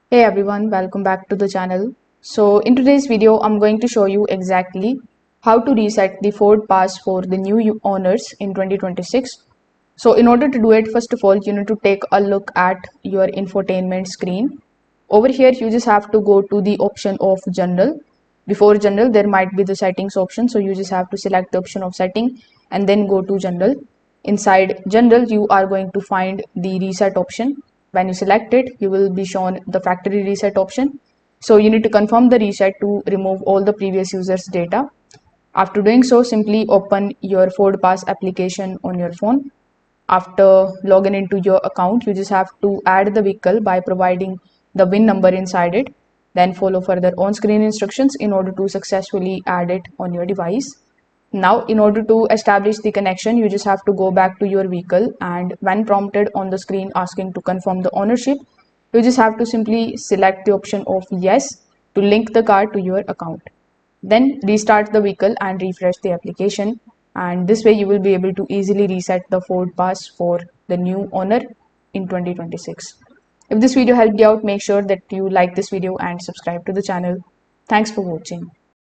Hey everyone, welcome back to the channel. So in today's video, I'm going to show you exactly how to reset the FordPass for the new owners in 2026. So in order to do it, first of all, you need to take a look at your infotainment screen. Over here, you just have to go to the option of general. Before general, there might be the settings option. So you just have to select the option of setting and then go to general. Inside general, you are going to find the reset option. When you select it, you will be shown the factory reset option. So you need to confirm the reset to remove all the previous users data. After doing so, simply open your FordPass application on your phone. After logging into your account, you just have to add the vehicle by providing the VIN number inside it. Then follow further on-screen instructions in order to successfully add it on your device. Now, in order to establish the connection, you just have to go back to your vehicle, and when prompted on the screen asking to confirm the ownership, you just have to simply select the option of yes to link the car to your account. Then restart the vehicle and refresh the application, and this way you will be able to easily reset the FordPass for the new owner in 2026. If this video helped you out, make sure that you like this video and subscribe to the channel. Thanks for watching.